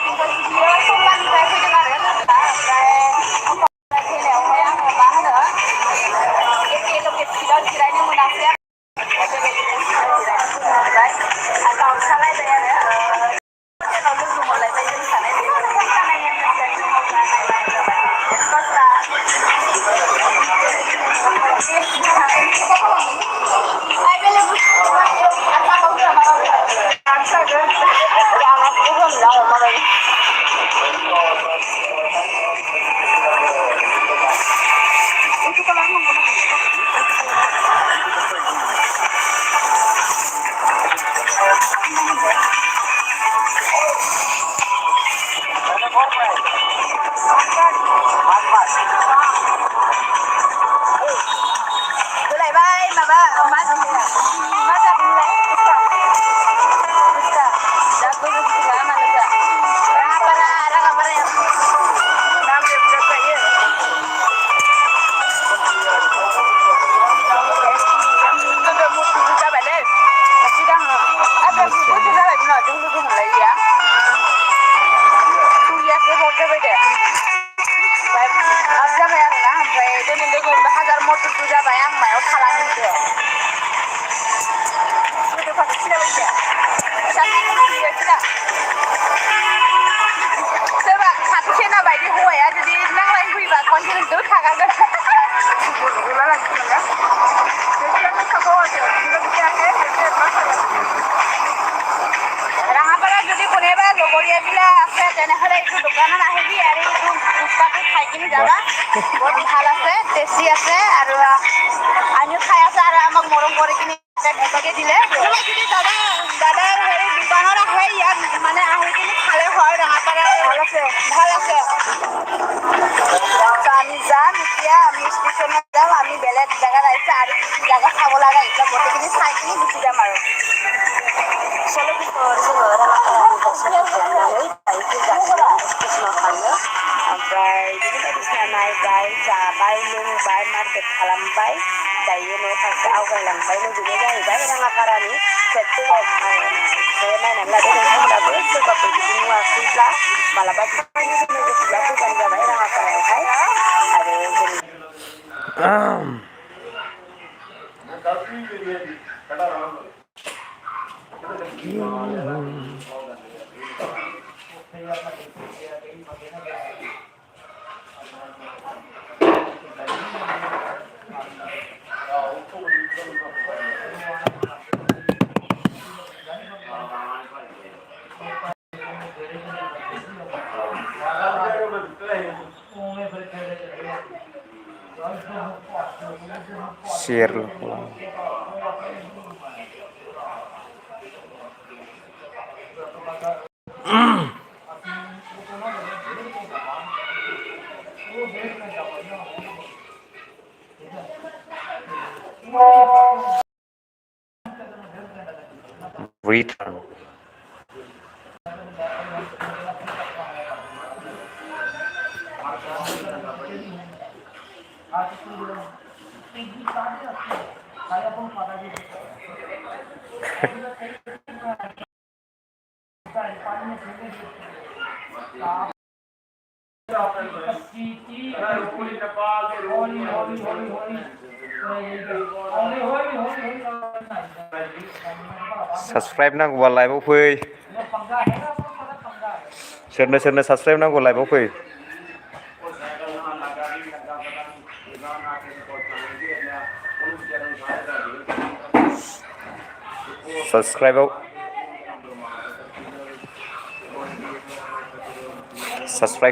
बियो टंलानिफ्राय फैदों आरो ओमफ्राय फैनायावहाय आङो मा होनो एखे लकेट सिटआव जिरायनो मोनासै आरो जिरायनो मोनबाय गावस्रालायबाय आरो हटेलाव लोगो मोनलायबाय जों होलायबाय माबा मा जादोंलाय दा गोजौ मानोजा राङापारायाव नाम लेबजा जायो गोदो मुथुसो जाबायलै सिगां बोसोर जाबाय बिनाव जों लोगो मोनलायैया 2 इयार्ससो हर जाबाय दे ओमफ्राय आब जाबाय आरोना ओमफ्राय दिनै लोगो मोनबा हाजार मथुसो जाबाय आं मायाव थालांखो गोदो फाथो सिनायबायसो सोरबा फाथो सेना बायदि हौवाया जुदि नांलायनो फैबा खनसेनो थागारगोन Rangapara যদি কোনেবা লগৰীয়া বিলাক আছে তেনেহলে এইটো দোকানত আহিবি আৰু এইটো ফুচকাটো খাই কিনি যাবা বহুত ভাল আছে টেষ্টি আছে আৰু আমিও খাই আছে আৰু আমাক মৰম কৰি কিনি এনেকৈ দিলে যদি দাদাৰ হেৰি দোকানত আহে ইয়াত মানে আহি কিনি খালে হয় ৰঙাপাৰা ভাল আছে আমি যাম এতিয়া আমি ষ্টেচনত যাম আমি বেলেগ জেগাত আহিছে আৰু কিছু জেগা চাব লগা এইবিলাক গোটেইখিনি চাই কিনি গুচি যাম আৰু ओमफ्राय बिदिनो बायदिसिना नायबाय जाबाय लोंबाय मार्केट खालामबाय दायो न' फारसे आवगायलांबाय बेनो जाहैबाय राङापारानि प्लेटफर्म बे नायनानै लादो नोंथांमोनाबो सोरबाफोर बिदि नुवाखैब्ला मालाबा फैनो गोसोब्ला फैबानो जाबाय राङापारायावहाय आरो share return subscribe नांगौबा लाइभआव फै सोरनो subscribe नांगौ लाइभआव फै subscribe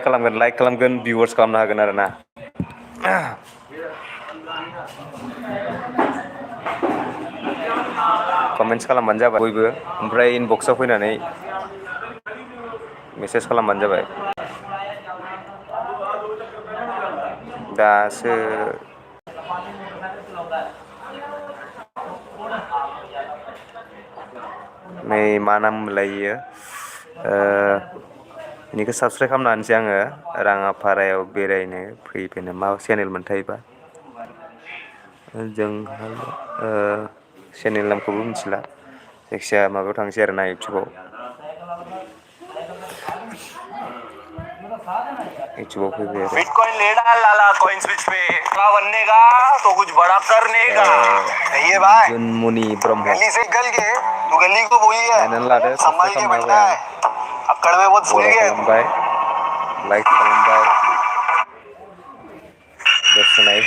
खालामगोन like खालामगोन viewers खालामनो हागोन आरोना कमेन्ट्स खालामबानो जाबाय बयबो ओमफ्राय इनबक्सआव फैनानै मेसेज खालामबानो जाबाय दासो नै मा नाम मोनलाय इयो बेनिखौ साबस्क्राइब खालामना होनोसै आङो राङापारायाव बेरायनो फैनो मा चेनेल मोनथायबा जोंहा चेनेल नामखौबो मिथिला जायखिजाया माबायाव थांसै आरोना इउटुबाव युट्युबाव फैबाय आरो बिटकॉइन ले डाल लाला कॉइन स्विच पे बड़ा बनने का तो कुछ बड़ा करने का ये भाई जुनमुनि ब्रह्म गली से निकल के तू गली को बोली है नायनानै लादो संभल साबस्क्राइब के खालामना बनना होबाय है अक्कड़ में बहुत भूल फल' गया खालामबाय लाइक खालामबाय गोसोनाय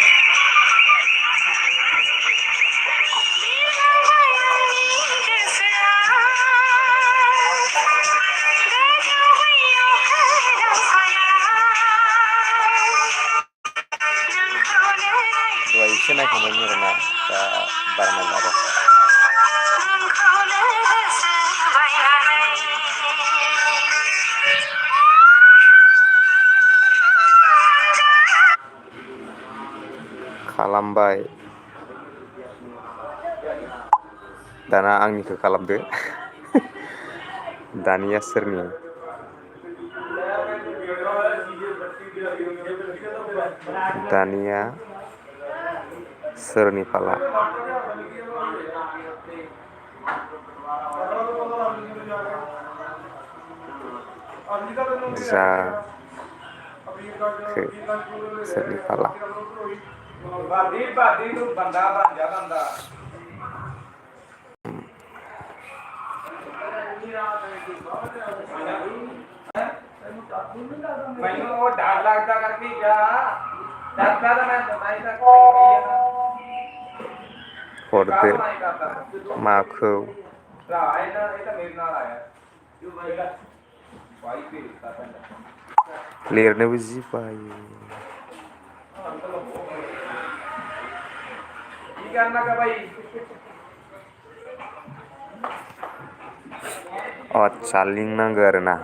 दहाय एसे नायखांबायमोन आरोना दा बारा नायला आरो खालामबाय दाना आंनिखौ खालामदो दानिया सोरनि दानिया सोरनि फाला जाखो सोरनि फाला ਮੈਨੂੰ ਉਹ ਡਰ ਲੱਗਦਾ ਕਰਕੇ ਗਿਆ ਡਰਦਾ ਤਾਂ ਮੈਂ ਨਹੀਂ ਸਕਦਾ हरदो माखौ ਭਰਾ ਇਹ ਤਾਂ ਮੇਰੇ ਨਾਲ ਆਇਆ ਜੋ ਭਾਈਗਾ ਭਾਈ ਤੇ ਰਿਸ਼ਤਾ ਪੈਂਦਾ लिरनोबो जि बायो ਕੀ ਕਰਨਾ ਕਾ ਭਾਈ आदसा लिंक नांगौ आरोना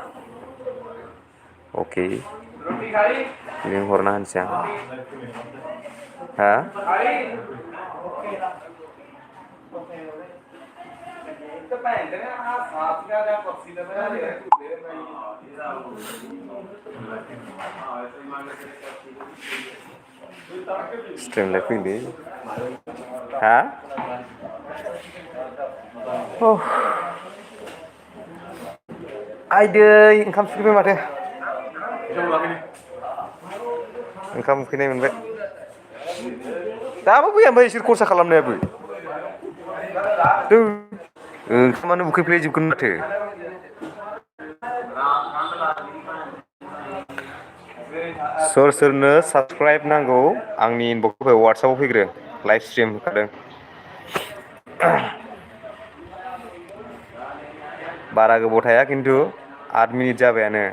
अके रोटी खाई लिंक हरना होनोसै आं हा खाई तो भैन दे आ साथ का जा पक्षी दे बना ले झूले भाई स्ट्रीमलाय फैदो हा आइदै ओंखाम सफैबाय माथो ओंखाम उखैनाय मोनबाय दाबो फैया ओमफ्राय इसोर खरसा खालामनायाबो ओंखामानो उखैफ्लेजोबगोन माथो सोर सोरनो साबस्क्राइब नांगौ आंनि इनबक्सआव वाट्सएपआव फैग्रो लाइभ स्ट्रिम होखादों बारा गोबाव थाया खिन्थु 8 मिनिट जाबायानो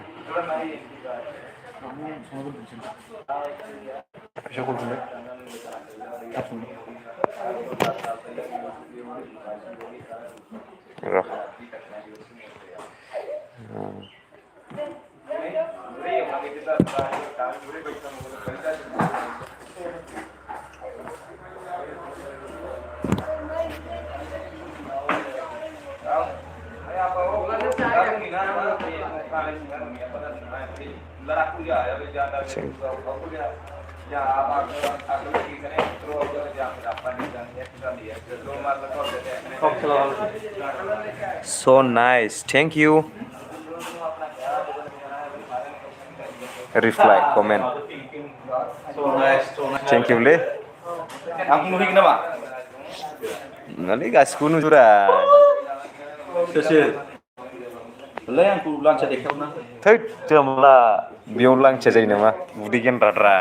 र' So nice, thank you. Reply, comment. so nice Thank you le. aku nuhi kenapa Nanti gaसिखौबो नुजोरा सोर ले आंखौ लांचा देखावना थैद जोमला बेयाव लांथिया जायो नामा उदै गेन्द्राद्रा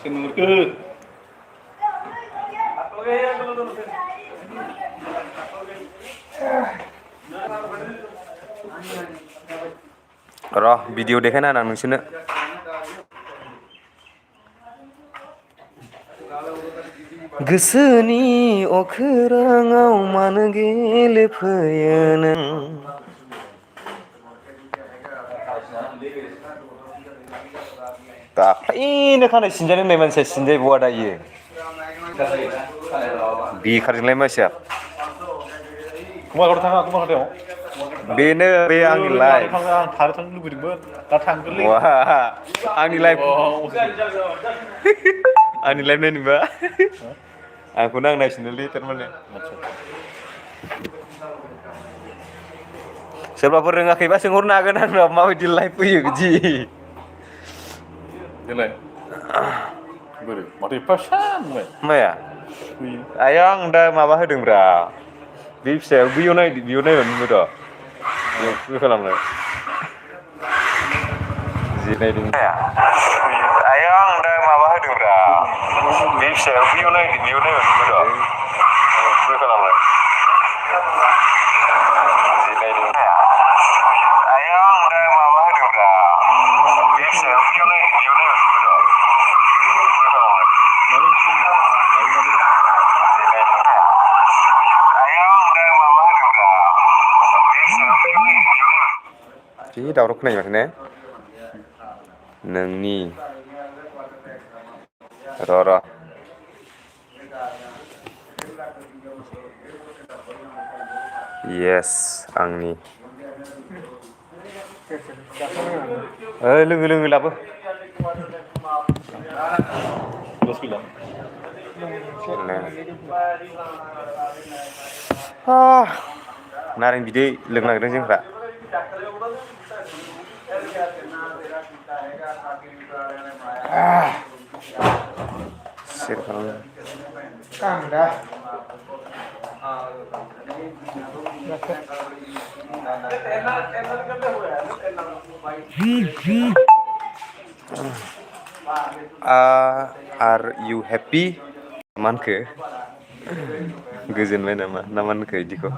kenurke र' भिडिअ देखायना होनां नोंसोरनो गोसोनि अखोराङाव मानो गेलेफैयो नों दाख्लैनो खानाय सिनजानो होननाय मानसिया सिनजायबावा दायो बेखारजोंलाय मानसिया कुमारघाटाव थाङा कुमारघाटायाव बेनो बे आंनि लाइफ आं थांनो लुबैदोंमोन दा थांगोनलै आंनि लाइफ आंनि लाइफ नायनोबा आंखौनो आं नायसिनोलै थारमाने सोरबाफोर रोङाखैबा सोंहरनो हागोन आंनाव माबायदि लाइभ फैयो बिदि देलाय बोरै माथो एफा फिसा नुबाय माया आया आं दा माबा होदोंब्रा बे फिसायाव बैयाव नायदो बेयाव नायबा नुयो र' बेयाव बे खालामनो जि नायदों आया आं दा माबा होदोंब्रा बे फिसायाव बैयाव नायदो बेयाव नायबा नुयो र' बे खालामनो जि नायदों आया आं दा माबा होदोंब्रा बे फिसायाव बैयाव नायदो बेयाव नायबा नुयो र' बे खालामनो जि दावराव खोनायो माथो ने नोंनि र' येस आंनि लोङो लाबो बस गैला नारें बिदै लोंनो नागिरदों जोंफ्रा सेर खालामो आर इउ हेपि मा होनखो गोजोनबाय नामा ना मा होनखो बिदिखौ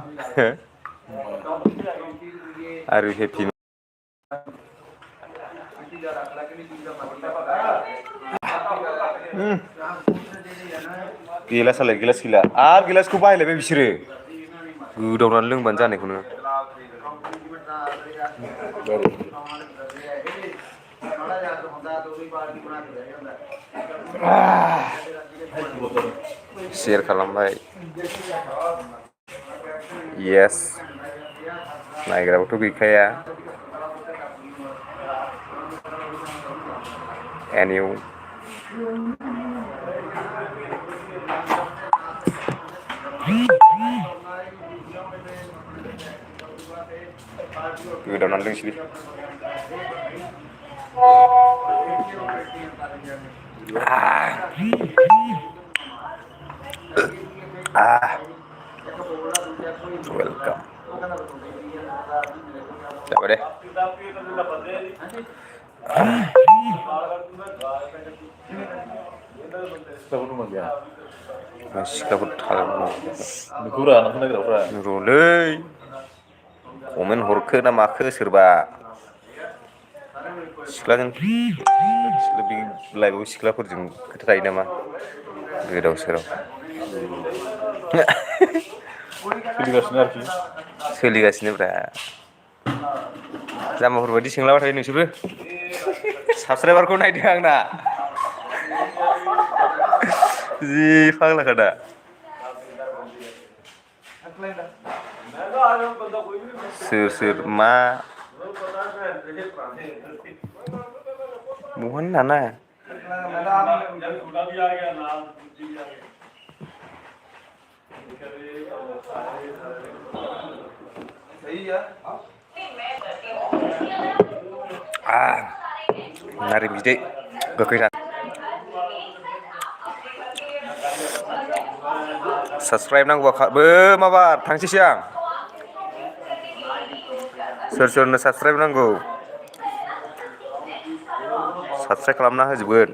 आर इउ हेपि गिलासालाय गिलास गैला आरो गिलासखौ बाहायलायबाय बिसोरो गोदावनानै लोंबानो जानायखौनो शेयार खालामबाय येस नायग्राबोथ' गैखाया एनिउ गोदावनानै लोंसै वेलकाम जाबाय दे सिख्लाफोर नोंखौ रानाखौ नागिरग्राफ्रा र'लै कमेन्ट हरखो ना माखो सोरबा सिख्लाजों लाइभआव सिख्लाफोरजों खोथा थायो नामा गोदाव सोराव सोलिगासिनो आरोखि सोलिगासिनोब्रा जाम्बाफोर बायदि सोंलाबाय थायो नोंसोरबो साबसक्राइबारखौ नायदो आंना जि फाग्लाखा दा सोर मा बहानि नाना नारें बिदै गोखै साबसक्राइब नांगौबा माबा थांसैसो आं सोरनो साबसक्राइब नांगौ साबसक्राइब खालामना होजोबगोन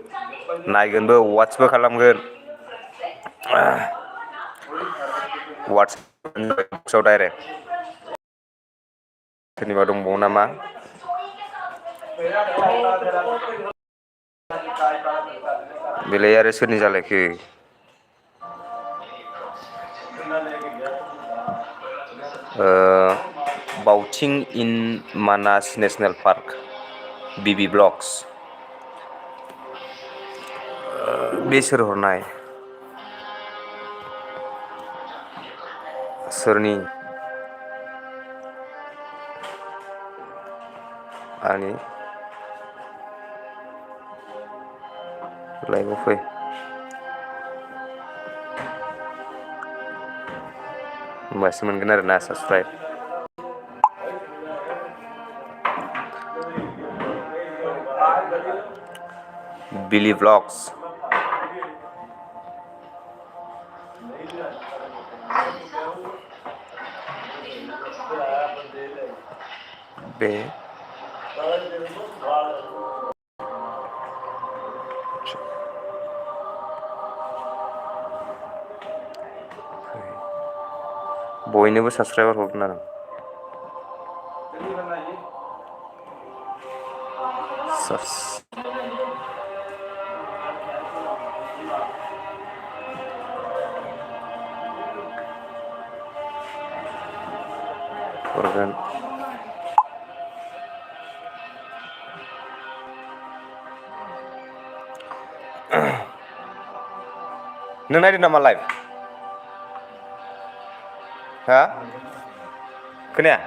नायगोनबो वाट्सबो खालामगोन वाट्सआव डाइरेक्ट सोरनिबा दंबावो नामा बेलाय आरो सोरनि जालायखो बाउथिं इन मानास नेसनेल पार्क बिबि ब्लग्स बे सोर हरनाय सोरनि आंनि लाइभआव फै होमबासो मोनगोन आरोना साबसक्राइब Billy Vlogs. बे बयनोबो साबस्क्राइबार हरगोन आरो हरगोन नों नायदों नामा लाइभ हा खोनाया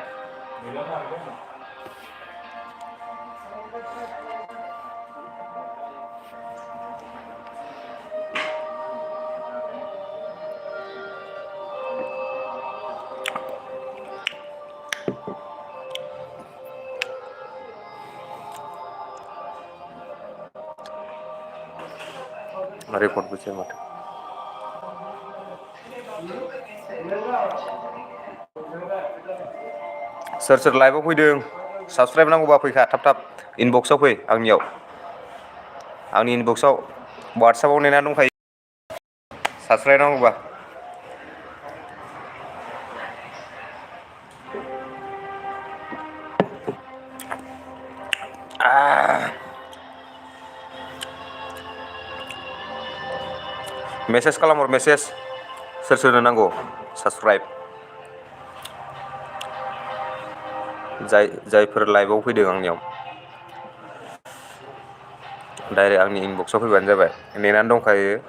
रिपर्ट बुझे माथो सोर लाइभआव फैदों साबस्क्राइब नांगौबा फैखा थाब थाब इनबक्सआव फै आंनियाव आंनि इनबक्सआव वाट्सएपआव नेना दंखायो साबस्क्राइब नांगौबा मेसेज खालामहर मेसेज सोरनो नांगौ साबस्क्राइब जायफोर लाइभआव फैदों आंनियाव डाइरेक्ट आंनि इनबक्सआव फैबानो जाबाय नेनानै दंखायो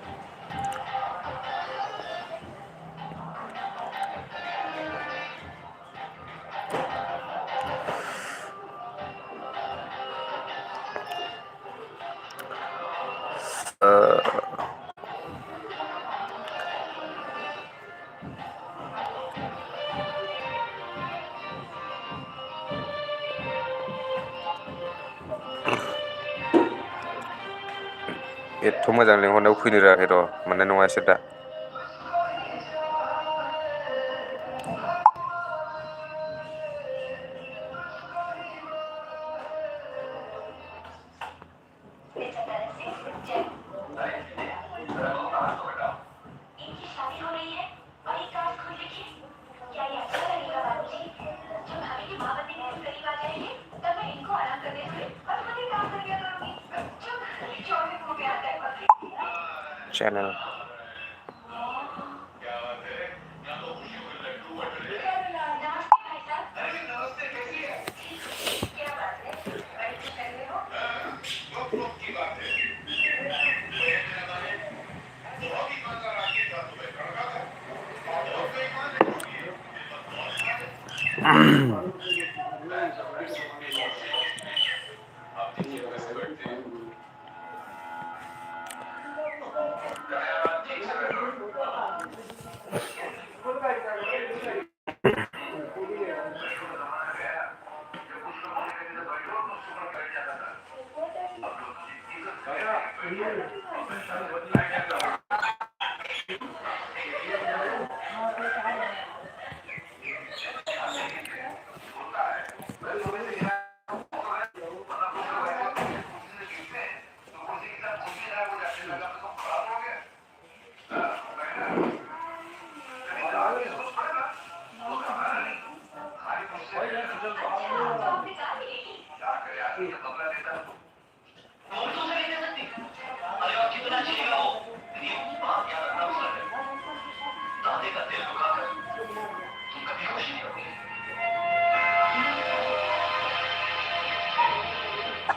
एथ' मोजां लेंहरनायाव फैनो रोङाखै र' मोननाय नङा इसोर दा चैनल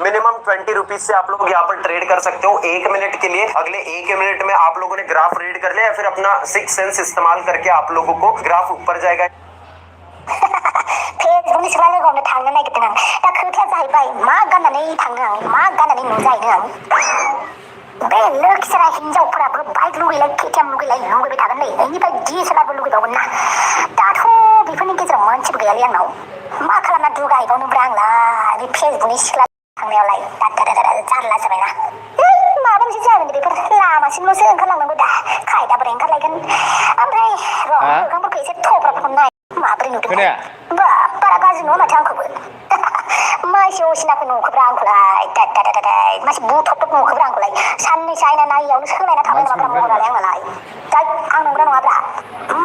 मिनिमम 20 रुपीज से आप लोग यहाँ पर ट्रेड कर सकते हो 1 मिनट के लिए। अगले 1 मिनट में आप लोगों ने ग्राफ रीड कर लिया, फिर अपना 6 सेंस इस्तेमाल करके आप लोगों को ग्राफ ऊपर जाएगा। फेसबुकनि सिख्ला लोगो हमनो थांनो नागिरदों आं। दा खोथाया जाहैबाय मा गाननानै थाङो आं, मा गाननानै नुजाहैनो आं। बे लोखिसारा हिनजावफोराबो बाइक लुगैलाय केटिएम लुगैलाय लुगैबाय थागोनलै, बेनिफ्राय डिएसएलआरबो लुगैबावगोन ना। दाथ' बेफोरनि गेजेराव मोनसेबो गैयालै आंनाव। मा खालामना दुगाहैबावनोब्रा आंलाय बे फेसबुकनि सिख्ला थांनायावलाय जारला जाबायना माबा मोनसे जागोन बेफोर लामासिमल'सो ओंखारलांनांगौ दा खायदाफोर ओंखारलायगोन ओमफ्राय र' मोखांफोरखौ एसे थब्रब नाय माबोरै नुदों बा बारा गाज्रि नङा माथो आंखौबो मासे असिनाखौ नुखोब्रा आंखौलाय मासे बुथब नुखोब्रा आंखौलाय साननैसो आयना नायियावनो सोलायना थाबाय नामाब्रा महरालाय आंनालाय दा आं नंगौना नङाब्रा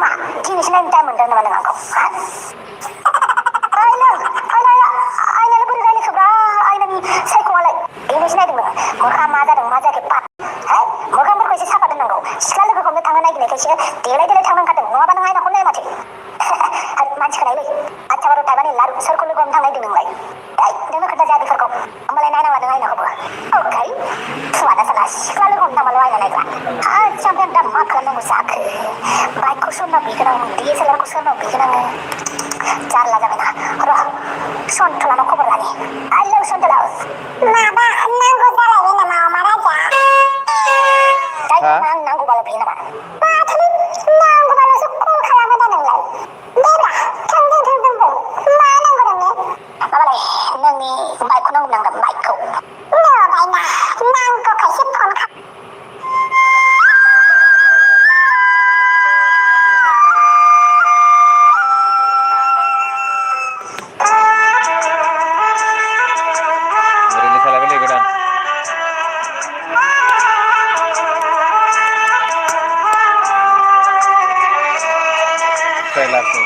मा दिनैसो नायनो टाइम मोनदों नामा नों आंखौ आयनालाय बोरै रायलायखोब्रा आयनानि सायख'आलाय बेनोसो नायदों नोङो मोखाङा मा जादों मा जायाखै मोखांफोरखौ एसे साफा दोननांगौ सिख्ला लोगोखौनो थांनो नागिरनायखायसो देलाय थांनो ओंखारदों नङाबा नों आयनाखौ नाय माथो मानसिखौ नायलै आदसा बार' थाइबानि लारु सोरखौ लोगो हमनो थांनायदों नोंलाय नोंनो खोन्थाजाया बेफोरखौ होमबालाय नायनाङा नों आयनाखौबो अके फुवादा साला सिख्ला लोगो हमनो थांबाल' आयना नायग्रा आदसा ओमफ्राय दा मा खालामनांगौ जाखो बाइकखौ सोरनाव बिगोन आं DSLR-खौ सोरनाव बिगोन आङो जारला जाबायना र' सन्थलानाव खबर लानि हेलौ सन्थला माबा नांगौ जालायबाय नामा अमा राजा आं नांगौबाल' बियो नामा माथो नांगौबाल'सो कल खालामो दा नोंलाय देब्रा थांदों मा नांगौ नोंनो माबालाय नोंनि बाइकखौ नांगौ नांगौ बाइकखौ बायना नांगौखायसो फन रिलिज जालायबाय नै गोदान ट्रेलारसो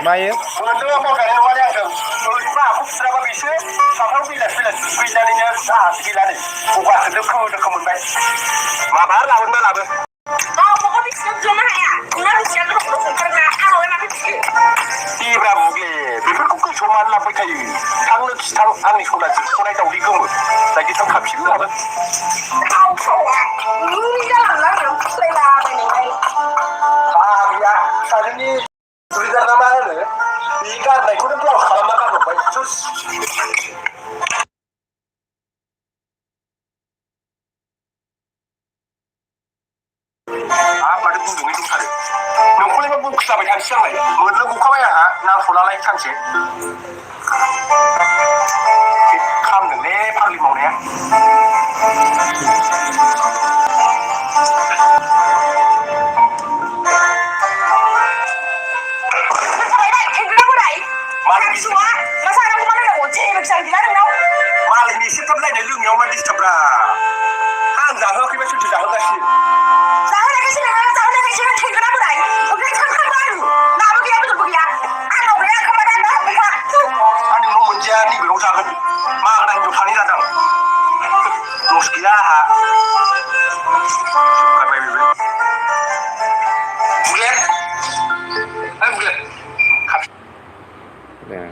मायो Untuk apa kalian awalnya tu? Lima aku seraba bisa, sampai bila ni segila ni. Bukan sedekah menbaik. Mama lawan mana? Oh, pokok bisa cuma ya. Kuna bisa lu kerja awal nanti. Tiba mungkin. Beberapa kali cuma lah percaya. Tang lu tang angin sudah sudah tahu di kamu. Lagi tang kapsi lu apa? Kau cuma. Ini jalan lah yang selera ni. Ah ya, saya ni. Tulisan nama ni, ikan naik kuda pulau kalau makan lupa sus. Apa ada buntung itu kali? Nongkrong lima buntung sampai hari siang lagi. Menurut buka apa ya? Nang pola lain kan sih. Kam deng ni pagi mau ni ya. Malah ni siapa lain yang lung yang mana disturb lah. Hang dah hok kita sudah dah kasih. Dah kasih nak cek kenapa dah? Okey cakap baru. Nak pergi apa tu pergi? Anak saya kemarin dah buka. Ani mau menjadi ni belum sangat. Mak dah hidup hari datang. Terus kira ha. Suka baby. Bukan? Bukan. Nah,